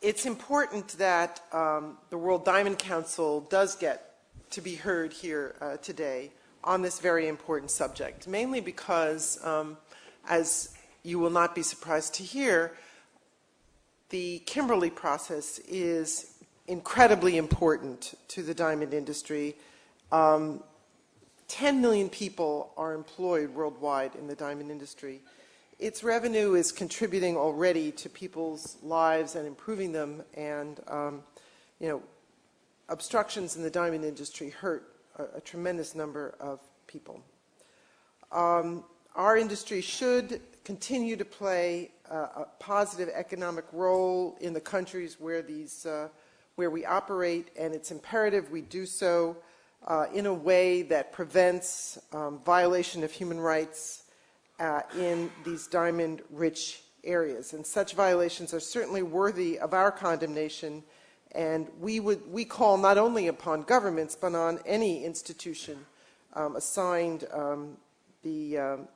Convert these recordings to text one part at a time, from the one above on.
it's important that the World Diamond Council does get to be heard here today on this very important subject, mainly because, as you will not be surprised to hear, the Kimberley process is incredibly important to the diamond industry. 10 million people are employed worldwide in the diamond industry. Its revenue is contributing already to people's lives and improving them, and obstructions in the diamond industry hurt a tremendous number of people. Our industry should continue to play a positive economic role in the countries where we operate, and it's imperative we do so in a way that prevents violation of human rights in these diamond-rich areas. And such violations are certainly worthy of our condemnation, and we call not only upon governments but on any institution assigned the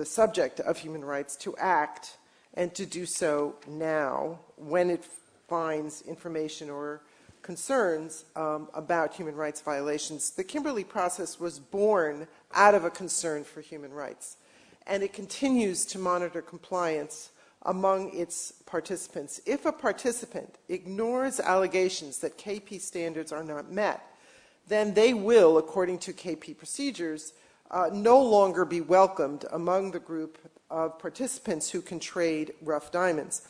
subject of human rights to act, and to do so now when it finds information or concerns about human rights violations. The Kimberley process was born out of a concern for human rights, and it continues to monitor compliance among its participants. If a participant ignores allegations that KP standards are not met, then they will, according to KP procedures, no longer be welcomed among the group of participants who can trade rough diamonds.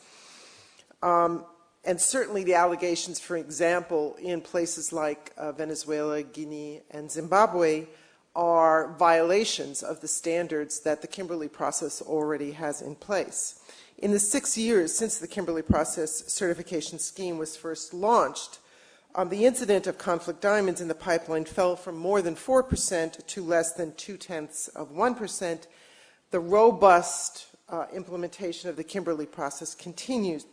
And certainly the allegations, for example, in places like Venezuela, Guinea, and Zimbabwe are violations of the standards that the Kimberley process already has in place. In the 6 years since the Kimberley process certification scheme was first launched, the incident of conflict diamonds in the pipeline fell from more than 4% to less than 0.2%. The robust implementation of the Kimberley process continues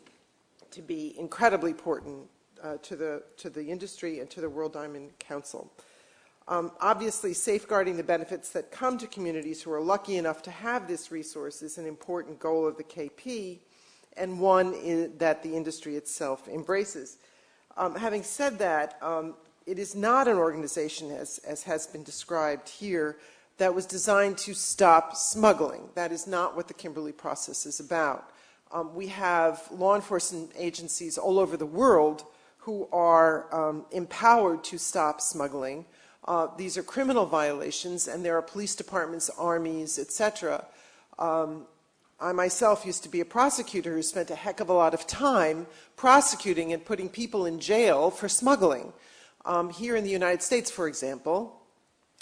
to be incredibly important to the industry and to the World Diamond Council. Obviously, safeguarding the benefits that come to communities who are lucky enough to have this resource is an important goal of the KP, and one that the industry itself embraces. Having said that, it is not an organization, as has been described here, that was designed to stop smuggling. That is not what the Kimberley process is about. We have law enforcement agencies all over the world who are empowered to stop smuggling. These are criminal violations, and there are police departments, armies, etc. I myself used to be a prosecutor who spent a heck of a lot of time prosecuting and putting people in jail for smuggling. Here in the United States, for example,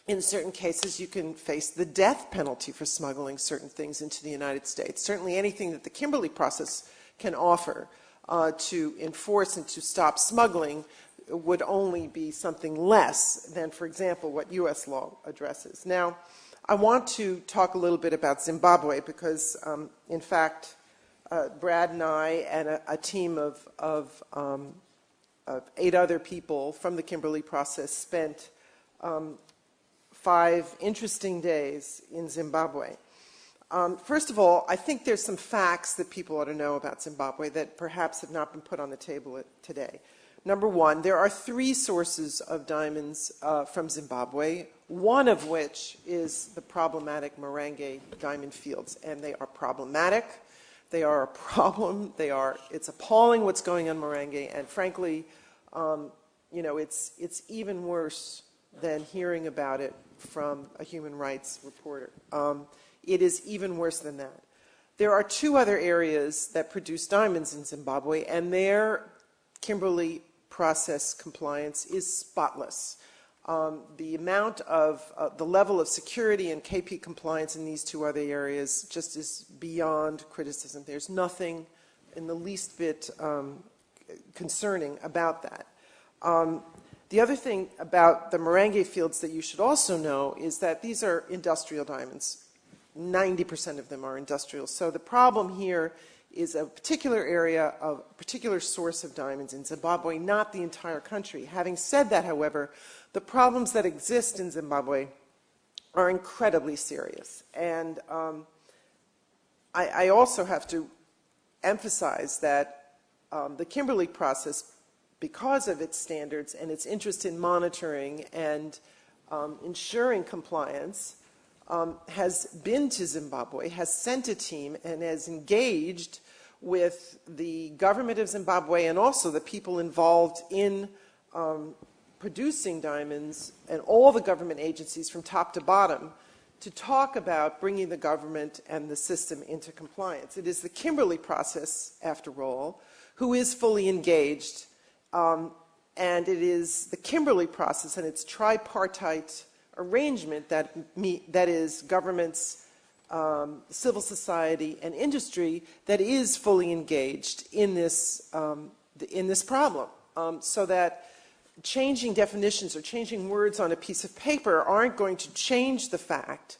in certain cases you can face the death penalty for smuggling certain things into the United States. Certainly anything that the Kimberley process can offer to enforce and to stop smuggling would only be something less than, for example, what U.S. law addresses. Now, I want to talk a little bit about Zimbabwe because, in fact, Brad and I and a team of 8 other people from the Kimberley process spent 5 interesting days in Zimbabwe. First of all, I think there's some facts that people ought to know about Zimbabwe that perhaps have not been put on the table today. Number one, there are 3 sources of diamonds from Zimbabwe, one of which is the problematic Marange diamond fields. And they are problematic. They are a problem. It's appalling what's going on in Marange. And frankly, it's even worse than hearing about it from a human rights reporter. It is even worse than that. There are 2 other areas that produce diamonds in Zimbabwe, and their Kimberley process compliance is spotless. The amount of, the level of security and KP compliance in these 2 other areas just is beyond criticism. There's nothing in the least bit concerning about that. The other thing about the Marange fields that you should also know is that these are industrial diamonds. 90% of them are industrial. So the problem here is a particular area of a particular source of diamonds in Zimbabwe, not the entire country. Having said that, however, the problems that exist in Zimbabwe are incredibly serious. And I also have to emphasize that the Kimberley process, because of its standards and its interest in monitoring and ensuring compliance, has been to Zimbabwe, has sent a team, and has engaged with the government of Zimbabwe and also the people involved in producing diamonds and all the government agencies from top to bottom to talk about bringing the government and the system into compliance. It is the Kimberley process, after all, who is fully engaged, and it is the Kimberley process and its tripartite arrangement that is governments, civil society, and industry that is fully engaged in this problem, so that changing definitions or changing words on a piece of paper aren't going to change the fact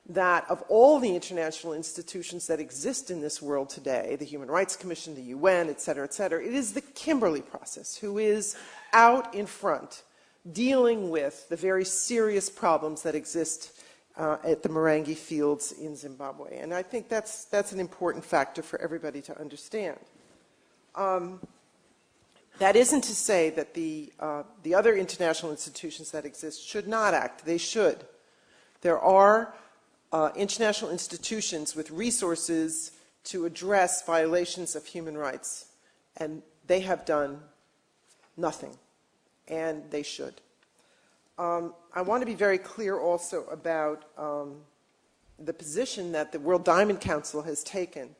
that of all the international institutions that exist in this world today, the Human Rights Commission, the UN, et cetera, it is the Kimberley process who is out in front dealing with the very serious problems that exist at the Marangi fields in Zimbabwe. And I think that's an important factor for everybody to understand. That isn't to say that the other international institutions that exist should not act. They should. There are international institutions with resources to address violations of human rights, and they have done nothing, and they should. I want to be very clear also about the position that the World Diamond Council has taken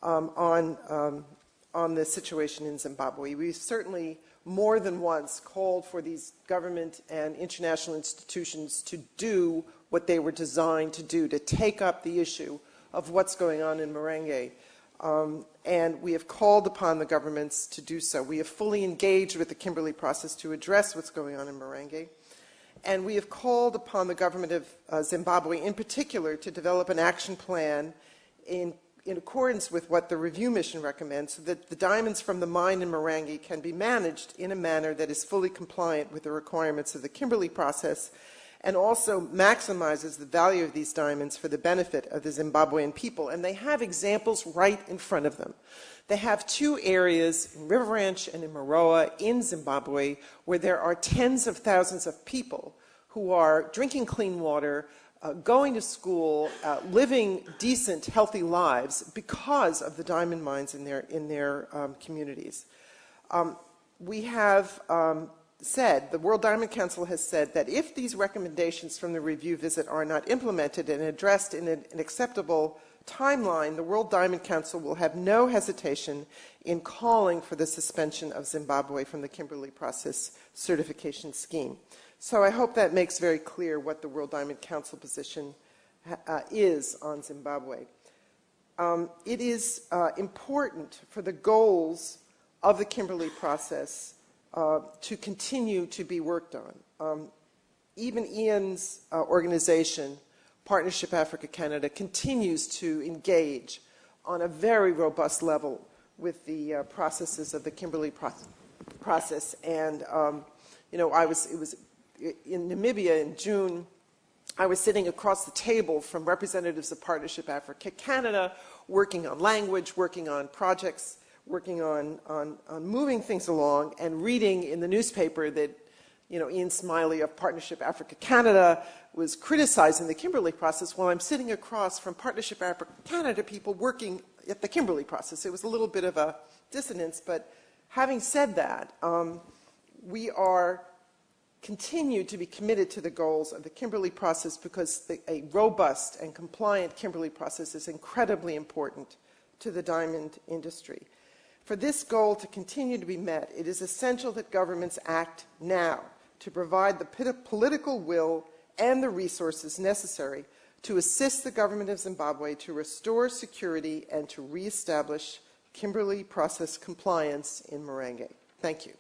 on the situation in Zimbabwe. We've certainly more than once called for these government and international institutions to do what they were designed to do, to take up the issue of what's going on in Marangi. And we have called upon the governments to do so. We have fully engaged with the Kimberley process to address what's going on in Marangi. And we have called upon the government of Zimbabwe in particular to develop an action plan in accordance with what the review mission recommends, so that the diamonds from the mine in Marangi can be managed in a manner that is fully compliant with the requirements of the Kimberley process and also maximizes the value of these diamonds for the benefit of the Zimbabwean people. And they have examples right in front of them. They have two areas, in River Ranch and in Maroa in Zimbabwe, where there are tens of thousands of people who are drinking clean water, going to school, living decent, healthy lives because of the diamond mines in their communities. We have said, the World Diamond Council has said that if these recommendations from the review visit are not implemented and addressed in an acceptable timeline, the World Diamond Council will have no hesitation in calling for the suspension of Zimbabwe from the Kimberley process certification scheme. So I hope that makes very clear what the World Diamond Council position is on Zimbabwe. It is important for the goals of the Kimberley process to continue to be worked on. Even Ian's organization, Partnership Africa-Canada, continues to engage on a very robust level with the processes of the Kimberley process. And, you know, it was in Namibia in June, I was sitting across the table from representatives of Partnership Africa-Canada, working on language, working on projects, working on moving things along, and reading in the newspaper that, you know, Ian Smiley of Partnership Africa-Canada was criticizing the Kimberley process while I'm sitting across from Partnership Africa-Canada people working at the Kimberley process. It was a little bit of a dissonance, but having said that, we are continue to be committed to the goals of the Kimberley process because a robust and compliant Kimberley process is incredibly important to the diamond industry. For this goal to continue to be met, it is essential that governments act now to provide the political will and the resources necessary to assist the government of Zimbabwe to restore security and to reestablish Kimberley process compliance in Marangi. Thank you.